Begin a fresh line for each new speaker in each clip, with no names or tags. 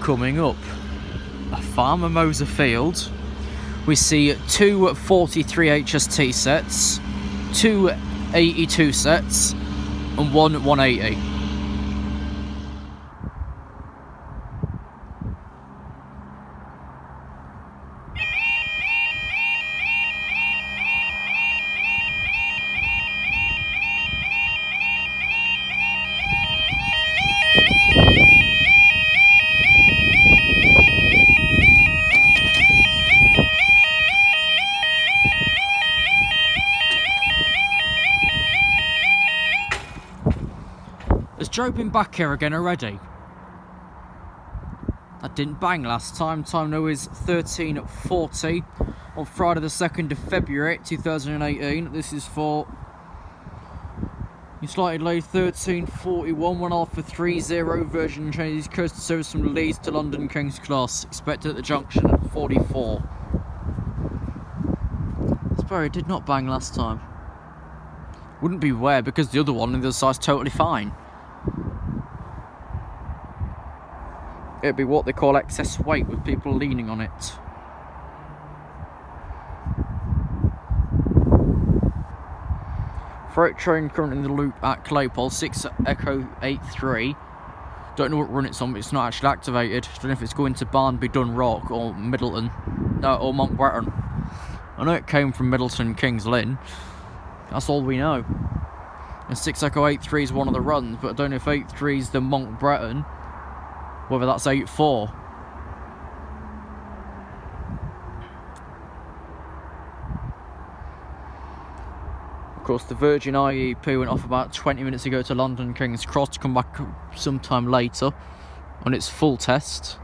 coming up. A Farmer Moser field. We see two 43 HST sets, two 82 sets, and one 180. Has Joe been back here again already? That didn't bang last time. Time now is 13:40 on Friday the 2nd of February 2018. This is for you slightly late 13:41, 1 Alpha 30 Virgin Chinese coastal service from Leeds to London King's Cross. Expected at the junction at 44. Sorry, it did not bang last time. Wouldn't be where because the other one on the other side's totally fine. It'd be what they call excess weight with people leaning on it. Freight train currently in the loop at Claypole, 6 Echo 83. Don't know what run it's on, but it's not actually activated. Don't know if it's going to Barnby, Dunrock or Middleton. No, or Montbretton. I know it came from Middleton, Kings Lynn. That's all we know. And 6 Echo 83 is one of the runs, but I don't know if 83 is the Montbretton. Whether that's 8-4. Of course, the Virgin IEP went off about 20 minutes ago to London King's Cross to come back sometime later on its full test.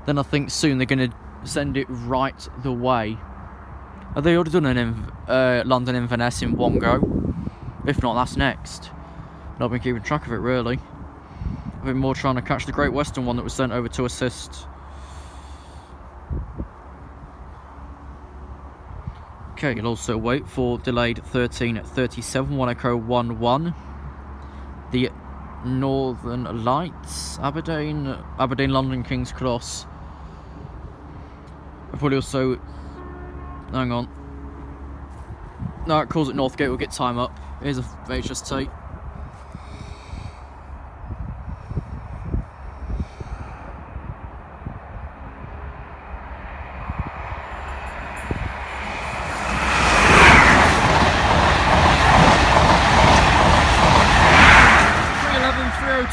Then I think soon they're going to send it right the way. Have they already done an London Inverness in one go? If not, that's next. I've been keeping track of it really. I've been more trying to catch the Great Western one that was sent over to assist. Okay, you'll also wait for delayed 13:37, 1 Echo 11. The Northern Lights, Aberdeen, London King's Cross. I've probably also, hang on. No, it calls it Northgate, we'll get time up. Here's a HST.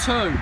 Two.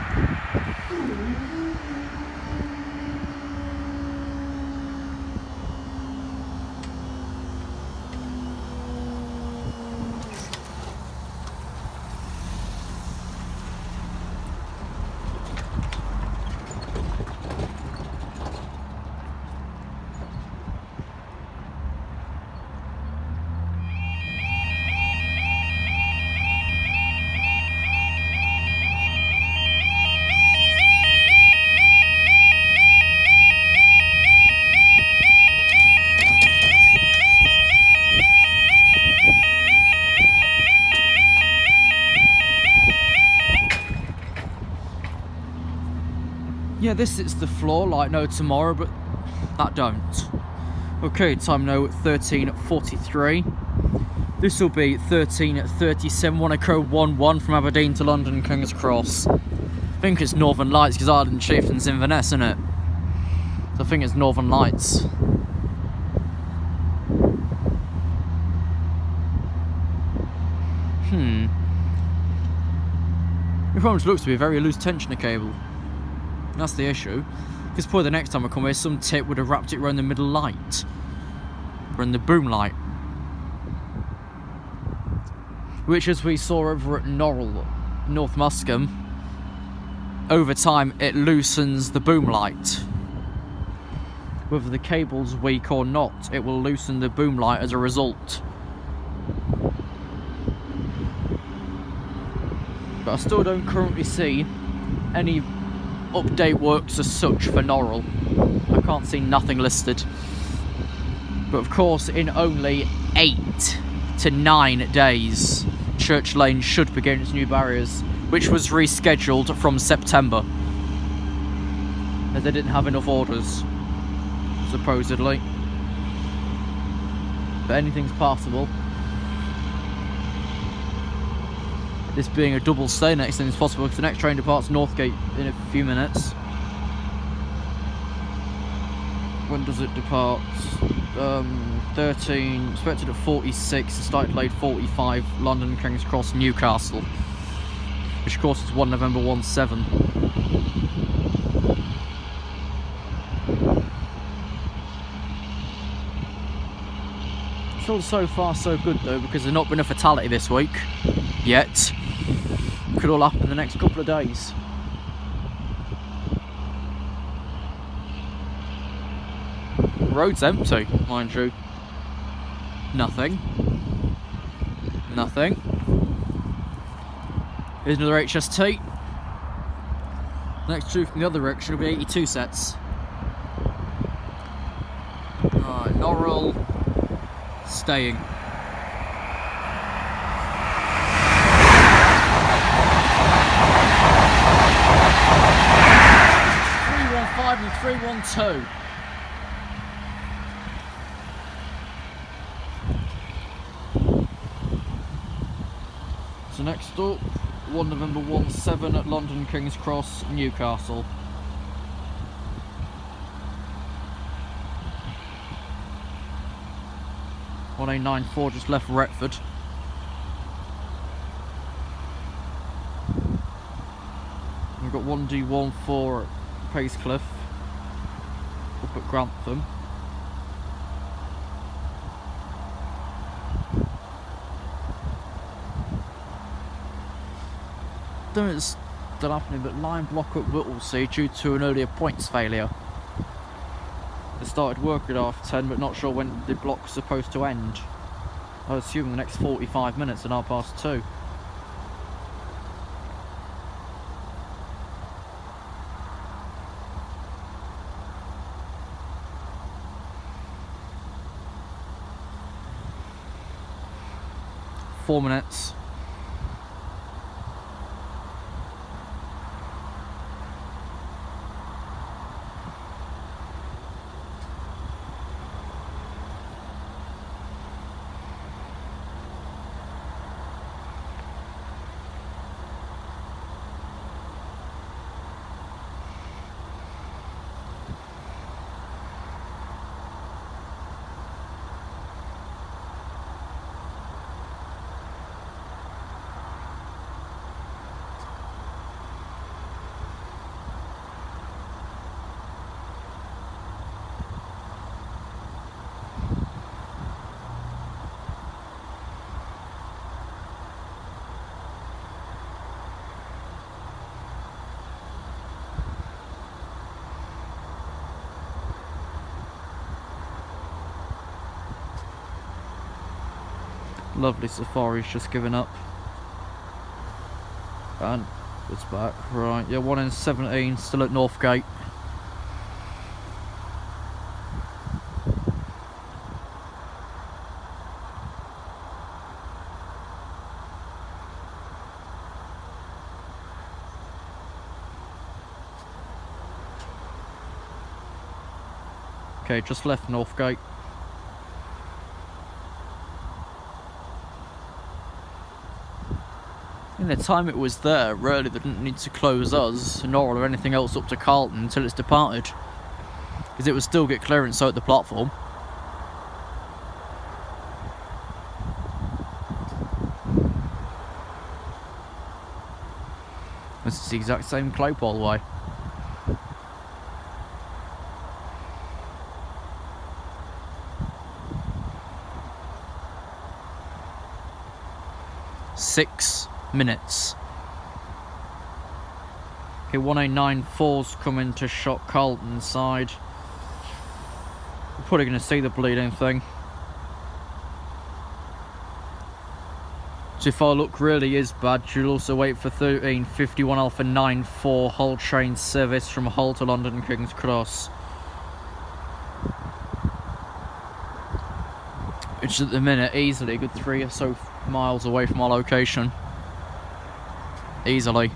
Yeah, this is the floor like no tomorrow, but that don't. Okay, time now at 13:43. This will be 13:37, 1 Echo 11 from Aberdeen to London King's Cross. I think it's Northern Lights because Arden Chieftain's Inverness, isn't it? So I think it's Northern Lights. It probably looks to be a very loose tensioner cable. That's the issue. Because probably the next time I come here, some tip would have wrapped it around the middle light. Around the boom light. Which, as we saw over at Norrell, North Muscombe, over time it loosens the boom light. Whether the cable's weak or not, it will loosen the boom light as a result. But I still don't currently see any update works as such for Norrell. I can't see nothing listed. But of course, in only 8 to 9 days, Church Lane should begin its new barriers, which was rescheduled from September. as they didn't have enough orders, supposedly. But anything's possible. This being a double stay next thing is possible because the next train departs Northgate in a few minutes. When does it depart? 13, expected at 46, the start delayed 45, London, King's Cross, Newcastle. Which of course is 1 November 17. Still so far so good though, because there's not been a fatality this week. Yet. Could all happen in the next couple of days. Road's empty, mind you. Nothing. Nothing. Here's another HST. Next two from the other direction will be 82 sets. Alright, Norrell staying. 315 and 312. So next up, 1 November 17 at London, King's Cross, Newcastle. (1A94) just left Retford. We've got 1D14 at Pacecliff, up at Grantham. Don't know if it's still happening, but line block at Whittlesea due to an earlier points failure. They started work at 10:30, but not sure when the block's supposed to end. I assume the next 45 minutes at 2:30. Four minutes. Lovely Safari's just given up. And it's back. Right, yeah, 1N17 still at Northgate. Okay, just left Northgate. In the time it was there, really they didn't need to close us, nor or anything else up to Carlton until it's departed. Because it would still get clearance out at the platform. This is the exact same Claypole way. Six minutes. Okay, 1A94's coming to shot Carlton's side. We're probably going to see the bleeding thing. So if our luck really is bad, you'll also wait for 1351 Alpha 94 Hull train service from Hull to London King's Cross. Which is at the minute easily a good 3 or so miles away from our location. Easily.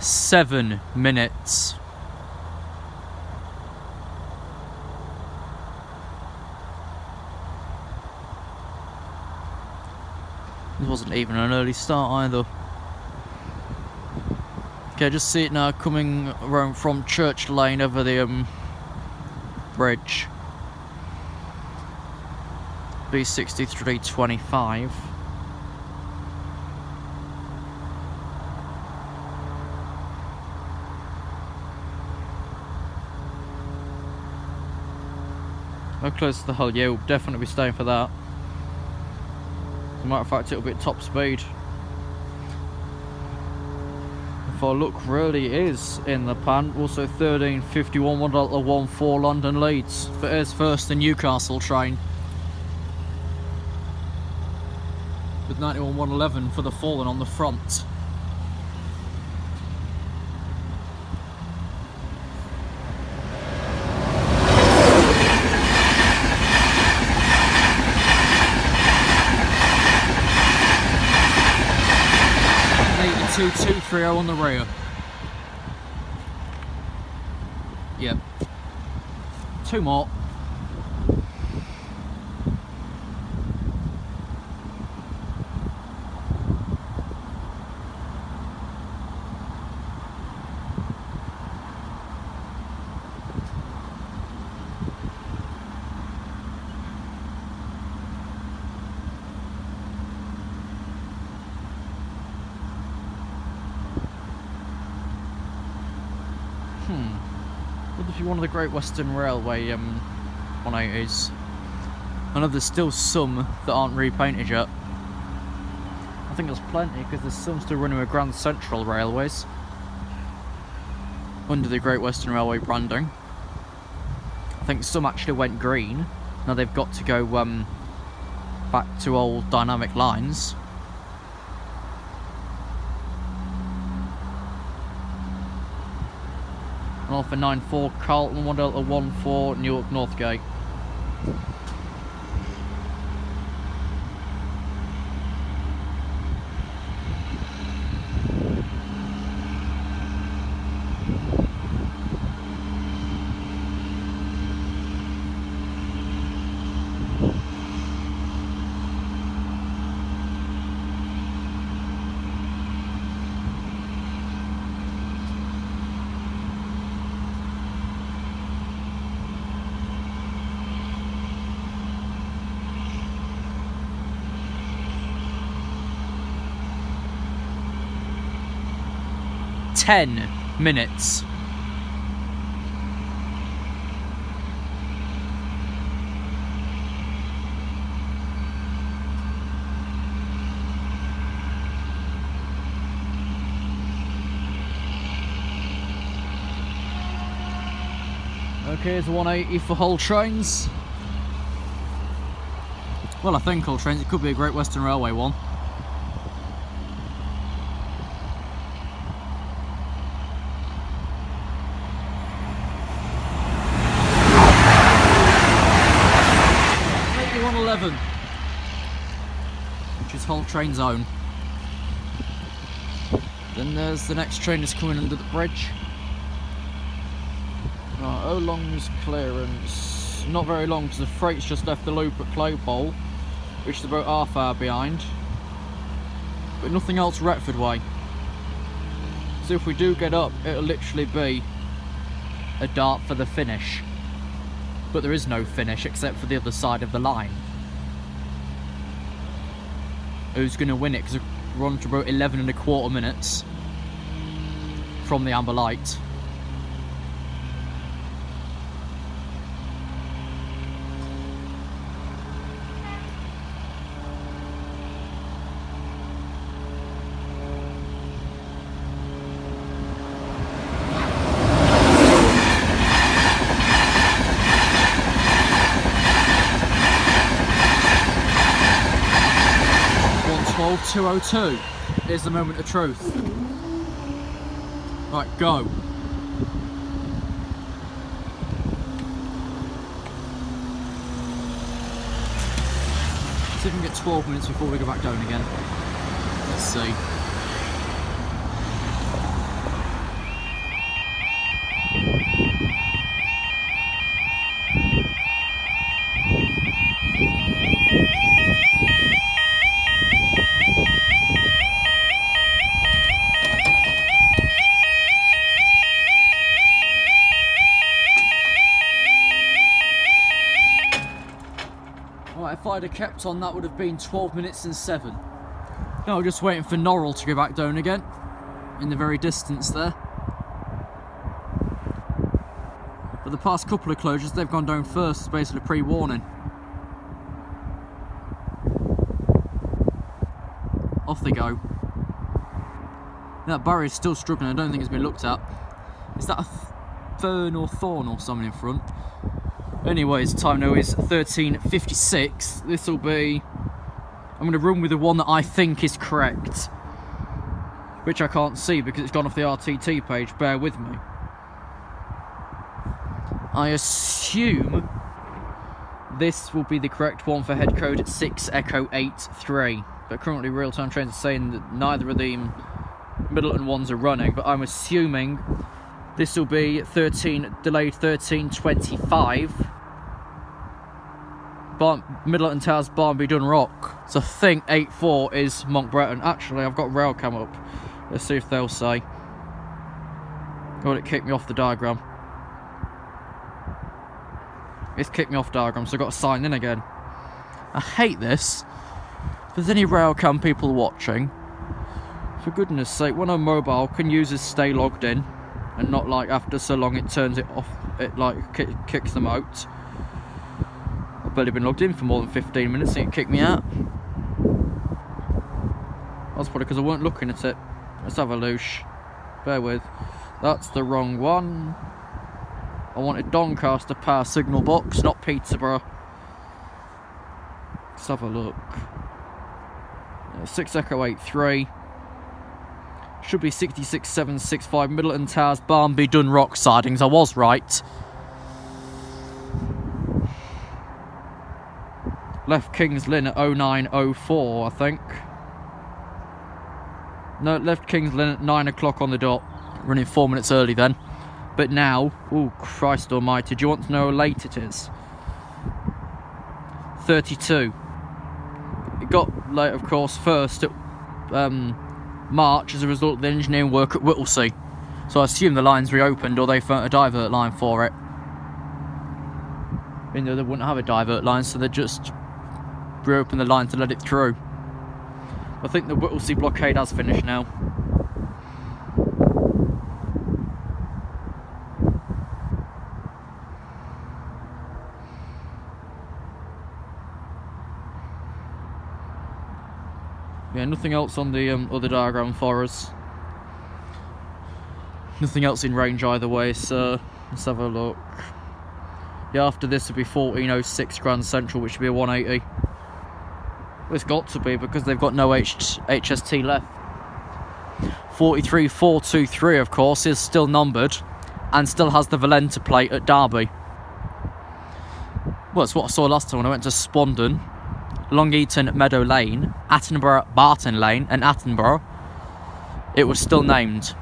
7 minutes. This wasn't even an early start either. Okay, just see it now coming around from Church Lane over the bridge. B6325. How close to the hull? Yeah, we'll definitely be staying for that. As a matter of fact, it'll be at top speed. If I look, really is in the pan. Also 1351 1.14 London Leeds. But here's first the Newcastle train. With 91 111 for the fallen on the front. And 82 230 on the rear. Yep. 2 more. What if you're one of the Great Western Railway 180s? I know there's still some that aren't repainted yet. I think there's plenty because there's some still running with Grand Central Railways under the Great Western Railway branding. I think some actually went green. Now they've got to go back to old dynamic lines. Alpha 94 Carlton 1 Delta 14 Newark Northgate. Ten minutes. Okay, here's a 180 for Hull trains. Well, I think Hull trains. It could be a Great Western Railway one. Which is Hull train zone. Then there's the next train that's coming under the bridge. Right, how long's clearance? Not very long because the freight's just left the loop at Claypole, which is about half hour behind. But nothing else Retford way. So if we do get up, it'll literally be a dart for the finish. But there is no finish except for the other side of the line. Who's going to win it? Because we're on to about 11.25 minutes from the amber light. Well, 202 is the moment of truth. Right, go. See if we can get 12 minutes before we go back down again. Let's see. I'd have kept on, that would have been 12 minutes and 7. Now we're just waiting for Norrell to go back down again, in the very distance there. But the past couple of closures, they've gone down first, it's basically pre-warning. Off they go. That barrier's still struggling, I don't think it's been looked at. Is that a fern or thorn or something in front? Anyways, time now is 13:56. This will be... I'm going to run with the one that I think is correct, which I can't see because it's gone off the RTT page, bear with me. I assume this will be the correct one for head code 6 Echo 83, but currently real-time trains are saying that neither of the Middleton ones are running, but I'm assuming this will be delayed 13:25. Middleton Towers, Barnby Dun Rock. So I think 84 is Monk Breton. Actually, I've got rail cam up. Let's see if they'll say. Oh, it kicked me off the diagram. It's kicked me off diagram, so I've got to sign in again. I hate this. If there's any rail cam people watching, for goodness sake, when I'm mobile, can users stay logged in and not like after so long it turns it off, it like kicks them out. I've barely been logged in for more than 15 minutes and it kicked me out. That's probably because I weren't looking at it. Let's have a loosh. Bear with. That's the wrong one. I wanted Doncaster Power Signal Box, not Peterborough. Let's have a look. 6 Echo 83. Should be 66765 Middleton Towers, Barnby Dun Rock sidings. I was right. Left Kings Lynn at 0904, I think. No, left Kings Lynn at 9 o'clock on the dot. Running 4 minutes early then. But now, oh Christ almighty, do you want to know how late it is? 32. It got late, of course, first at March as a result of the engineering work at Whittlesea. So I assume the line's reopened or they found a divert line for it. Even though they wouldn't have a divert line, so they just reopened the line to let it through. I think the Whittlesea blockade has finished now. Yeah, nothing else on the other diagram for us. Nothing else in range either way, so let's have a look. Yeah, after this would be 1406 Grand Central, which would be a 180. Well, it's got to be because they've got no HST left. 43423, of course, is still numbered and still has the Valenta plate at Derby. Well, that's what I saw last time when I went to Spondon. Long Eaton Meadow Lane, Attenborough Barton Lane, and Attenborough, it was still named.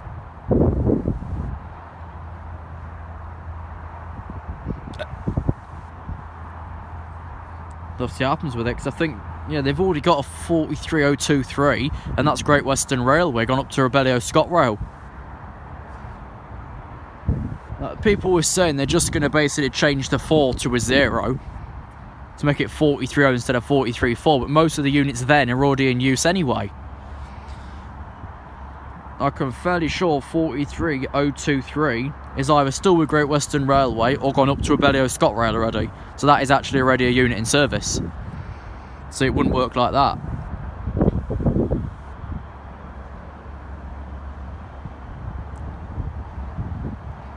Let's see what happens with it, because I think, yeah, they've already got a 43023, and that's Great Western Railway gone up to Rebellio ScotRail. People were saying they're just going to basically change the 4 to a 0. To make it 430 instead of 434, but most of the units then are already in use anyway. I'm fairly sure 43023 is either still with Great Western Railway or gone up to Rebellio ScotRail already. So that is actually already a unit in service. So it wouldn't work like that.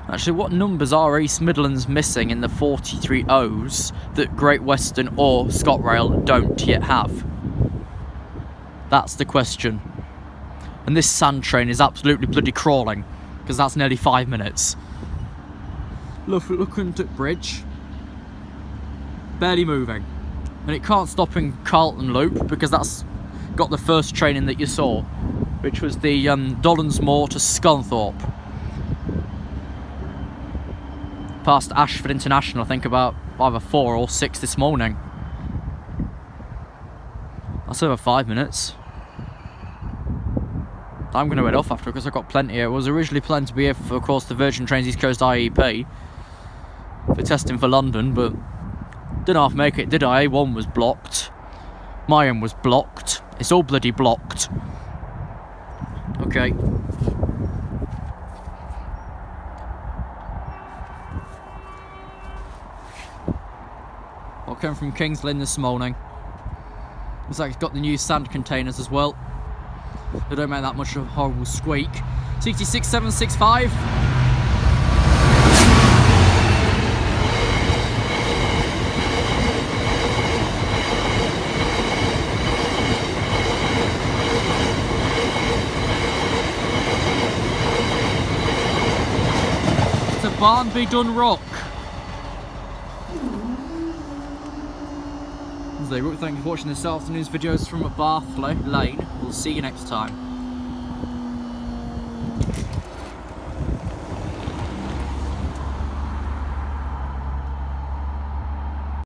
Actually, what numbers are East Midlands missing in the 43 O's that Great Western or ScotRail don't yet have? That's the question. And this sand train is absolutely bloody crawling, because that's nearly 5 minutes. Looking at bridge. Barely moving. And it can't stop in Carlton Loop, because that's got the first train in that you saw, which was the Dollonsmore to Scunthorpe. Past Ashford International, I think about either 4 or 6 this morning. That's over 5 minutes. I'm going to head off after because I've got plenty here. It was originally planned to be here for, of course, the Virgin Trains East Coast IEP for testing for London, but didn't half make it, did I? A1 was blocked. My end was blocked. It's all bloody blocked. Okay. I came from Kings Lynn this morning. Looks like it's got the new sand containers as well. They don't make that much of a horrible squeak. 66765. It's a Barnby Dun Rock. Thank you for watching this afternoon's videos from Bathley Lane. We'll see you next time.